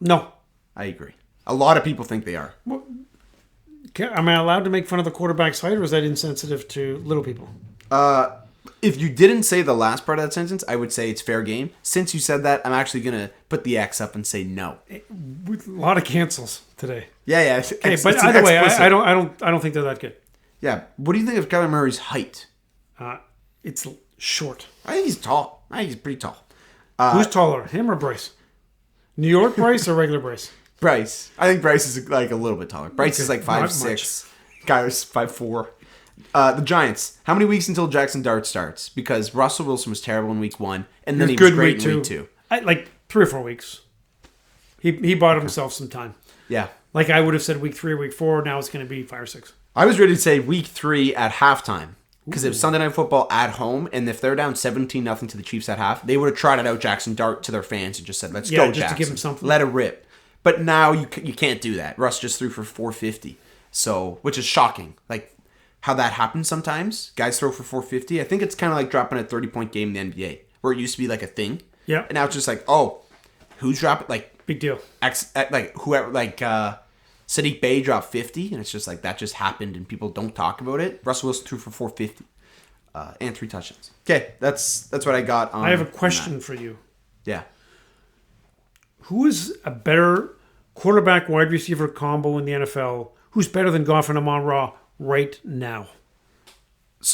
No. I agree. A lot of people think they are. Well, am I allowed to make fun of the quarterback's height, or is that insensitive to little people? If you didn't say the last part of that sentence, I would say it's fair game. Since you said that, I'm actually going to put the X up and say no. With a lot of cancels today. Yeah. Okay, but either way, I don't think they're that good. Yeah. What do you think of Kyler Murray's height? It's short. I think he's tall. I think he's pretty tall. Who's taller, him or Bryce? New York Bryce or regular Bryce? Bryce. I think Bryce is like a little bit taller. Bryce is like 5'6". Kyler's 5'4". The Giants. How many weeks until Jackson Dart starts? Because Russell Wilson was terrible in week 1, and then he was great in week 2. Like 3 or 4 weeks. He bought himself some time. Yeah. Like I would have said week 3 or week 4. Now it's going to be 5 or 6. I was ready to say week 3 at halftime. Because it was Sunday Night Football at home, and if they're down 17-0 to the Chiefs at half, they would have trotted out Jackson Dart to their fans and just said, let's go, just Jackson. to give him something. Let it rip. But now you can't do that. Russ just threw for 450, which is shocking. Like, how that happens sometimes. Guys throw for 450. I think it's kind of like dropping a 30-point game in the NBA, where it used to be like a thing. Yeah. And now it's just like, oh, who's dropping? Like, big deal. Whoever, Sadiq Bey dropped 50, and it's just like, that just happened, and people don't talk about it. Russell Wilson threw for 450. And 3 touchdowns. Okay, that's what I got on. I have a question for you. Yeah. Who is a better quarterback wide receiver combo in the NFL? Who's better than Goff and Amon-Ra right now?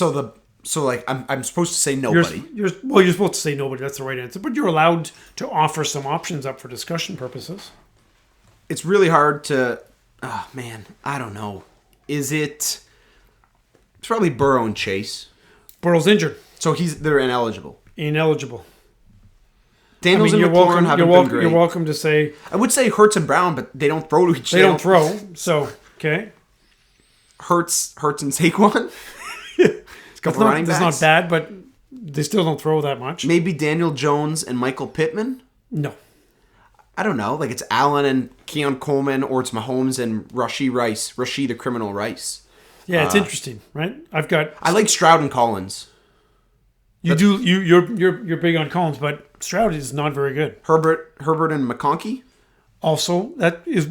I'm supposed to say nobody. You're supposed to say nobody. That's the right answer. But you're allowed to offer some options up for discussion purposes. It's really hard to. Oh man, I don't know. It's probably Burrow and Chase. Burrow's injured, so they're ineligible. Daniels and McLaurin haven't been great. You're welcome to say. I would say Hurts and Brown, but they don't throw to each other. They don't throw, so okay. Hurts and Saquon. That's not bad, but they still don't throw that much. Maybe Daniel Jones and Michael Pittman. No. I don't know. Like, it's Allen and Keon Coleman, or it's Mahomes and Rashee the Criminal Rice. Yeah, it's interesting, right? I like Stroud and Collins. You're big on Collins, but Stroud is not very good. Herbert and McConkey. Also, that is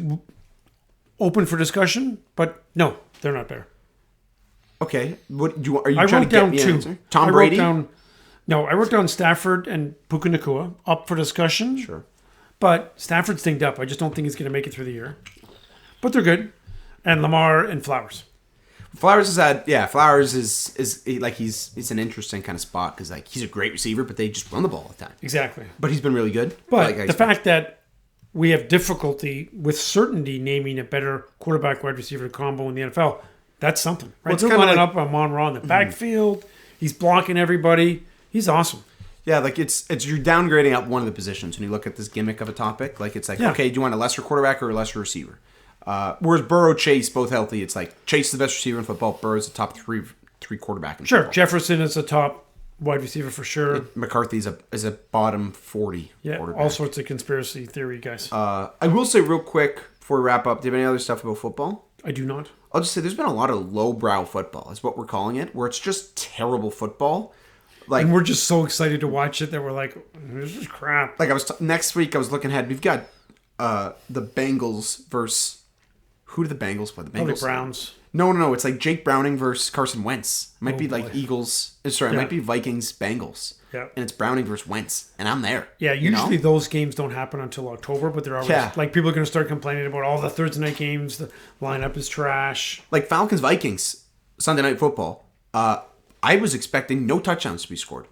open for discussion, but no, they're not better. Okay, are you trying to get me an answer? Tom Brady? I wrote down Stafford and Puka Nacua up for discussion. Sure. But Stafford's dinged up. I just don't think he's going to make it through the year. But they're good. And Lamar and Flowers. Flowers is he's an interesting kind of spot because like he's a great receiver, but they just run the ball all the time. Exactly. But he's been really good. But the fact that we have difficulty with certainty naming a better quarterback wide receiver combo in the NFL, that's something. Right? They're lining up Amon-Ra in the backfield. He's blocking everybody. He's awesome. Yeah, like it's you're downgrading up one of the positions when you look at this gimmick of a topic. Like it's like, okay, do you want a lesser quarterback or a lesser receiver? Whereas Burrow, Chase, both healthy, it's like Chase is the best receiver in football. Burrow's the top 3 quarterback. In Sure, football. Jefferson is a top wide receiver for sure. McCarthy's is a bottom 40 quarterback. All sorts of conspiracy theory guys. I will say real quick before we wrap up, do you have any other stuff about football? I do not. I'll just say there's been a lot of lowbrow football, is what we're calling it, where it's just terrible football. Like, And we're just so excited to watch it that we're like, this is crap. like next week I was looking ahead. We've got the Bengals versus who do the Bengals play? The Probably Bengals. Browns. No. It's like Jake Browning versus Carson Wentz. It might be like boy. Eagles. Sorry, it might be Vikings Bengals. Yeah. And it's Browning versus Wentz, and I'm there. Yeah, you usually know? those games don't happen until October, but they're always like people are going to start complaining about all the Thursday night games. The lineup is trash. Like Falcons Vikings Sunday Night Football. I was expecting no touchdowns to be scored.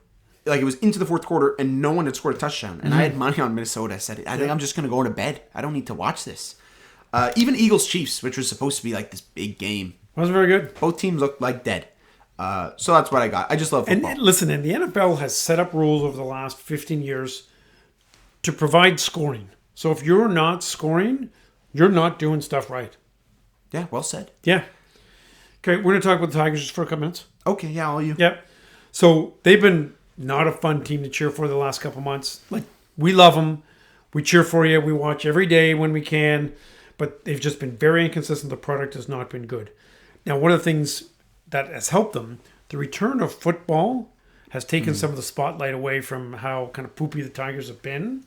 Like it was into the fourth quarter and no one had scored a touchdown. And I had money on Minnesota. I said, I think I'm just going to go to bed. I don't need to watch this. Even Eagles Chiefs, which was supposed to be like this big game. Wasn't very good. Both teams looked like dead. So that's what I got. I just love football. And listen, and the NFL has set up rules over the last 15 years to provide scoring. So if you're not scoring, you're not doing stuff right. Yeah, well said. Yeah. Okay, we're going to talk about the Tigers just for a couple minutes. Okay, yeah, all you. Yep. So they've been not a fun team to cheer for the last couple months. Like, we love them. We cheer for you. We watch every day when we can. But they've just been very inconsistent. The product has not been good. Now, one of the things that has helped them, the return of football has taken some of the spotlight away from how kind of poopy the Tigers have been.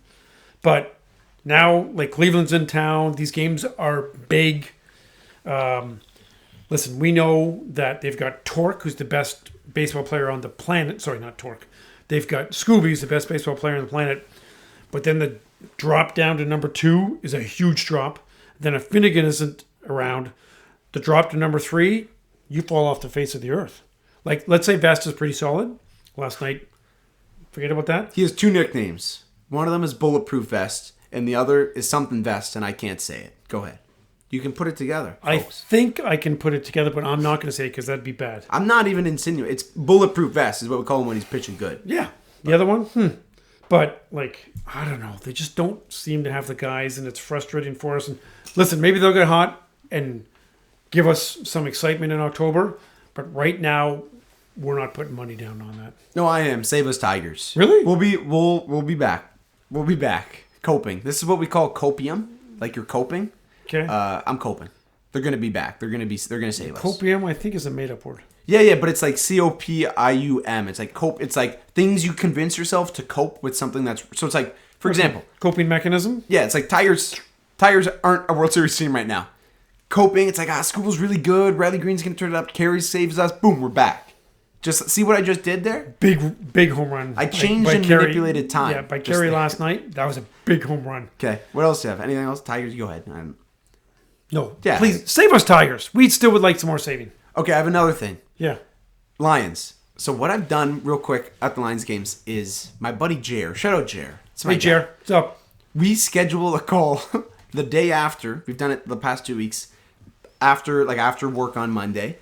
But now, like, Cleveland's in town. These games are big. Listen, we know that they've got Torque, who's the best baseball player on the planet. Sorry, not Torque. They've got Scooby, who's the best baseball player on the planet. But then the drop down to number 2 is a huge drop. Then if Finnegan isn't around, the drop to number 3, you fall off the face of the earth. Like, let's say Vest is pretty solid. Last night, forget about that. He has 2 nicknames. One of them is Bulletproof Vest, and the other is something Vest, and I can't say it. Go ahead. You can put it together, I folks. think I can put it together, but I'm not going to say it because that'd be bad. I'm not even insinuating. It's Bulletproof Vest is what we call him when he's pitching good. Yeah. The other one? But, like, I don't know. They just don't seem to have the guys, and it's frustrating for us. And listen, maybe they'll get hot and give us some excitement in October. But right now, we're not putting money down on that. No, I am. Save us, Tigers. Really? We'll be back. We'll be back. Coping. This is what we call copium. Like you're coping. Okay. I'm coping. They're gonna be back. They're gonna save us. Copium, I think, is a made-up word. Yeah, but it's like COPIUM. It's like cope. It's like things you convince yourself to cope with something that's. So it's like, for example, Coping mechanism? yeah, it's like Tigers aren't a World Series team right now. Coping, it's like School's really good. Riley Green's gonna turn it up. Carey saves us. Boom, we're back. Just see what I just did there. Big home run. I changed and Carey, manipulated time. Yeah, by Just Carey there. last night. That was a big home run. Okay, what else do you have? Anything else? Tigers, go ahead. No, Yeah. please save us, Tigers. We still would like some more saving. Okay, I have another thing. Yeah. Lions. So what I've done real quick at the Lions games is my buddy Jer. Shout out Jer. Hey, Jer, what's up? We schedule a call the day after. We've done it the past 2 weeks. After work on Monday,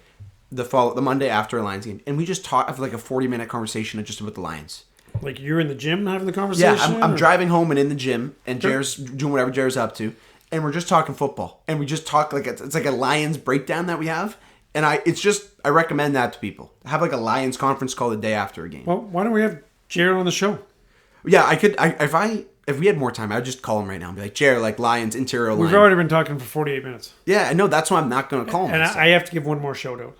the Monday after a Lions game, and we just talk have like a 40-minute conversation just about the Lions. Like you're in the gym having the conversation? Yeah, I'm or? driving home and in the gym, and Sure. Jer's doing whatever Jer's up to, and we're just talking football, and we just talk like it's like a Lions breakdown that we have, and I recommend that to people. Have like a Lions conference call the day after a game. Well, why don't we have Jared on the show? Yeah, I could. If we had more time, I'd just call him right now and be like, Jared, like Lions interior line. We've already been talking for 48 minutes. Yeah, I know. That's why I'm not going to call him. And I have to give one more shout out.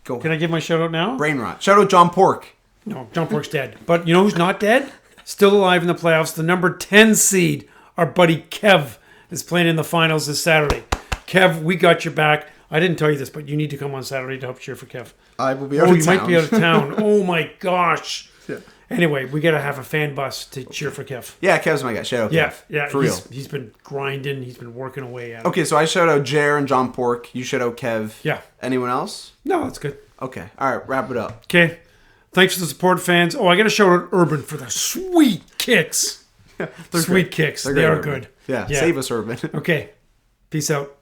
Go. Can I give my shout out now? Brain rot. Shout out John Pork. No, John Pork's dead. But you know who's not dead? Still alive in the playoffs. The number 10 seed, our buddy Kev, is playing in the finals this Saturday. Kev, we got your back. I didn't tell you this, but you need to come on Saturday to help cheer for Kev. I will be out of town. You might be out of town. Oh my gosh. Yeah. Anyway, we got to have a fan bus to cheer for Kev. Yeah, Kev's my guy. Shout out Kev. Yeah. For real. He's been grinding. He's been working away at it. Okay, so I shout out Jer and John Pork. You shout out Kev. Yeah. Anyone else? No, that's good. Okay. All right, wrap it up. Okay. Thanks for the support, fans. Oh, I got to shout out Urban for the sweet kicks. Sweet great. kicks. They're They great, are Urban. good. Yeah, save us, Urban. Okay. Peace out.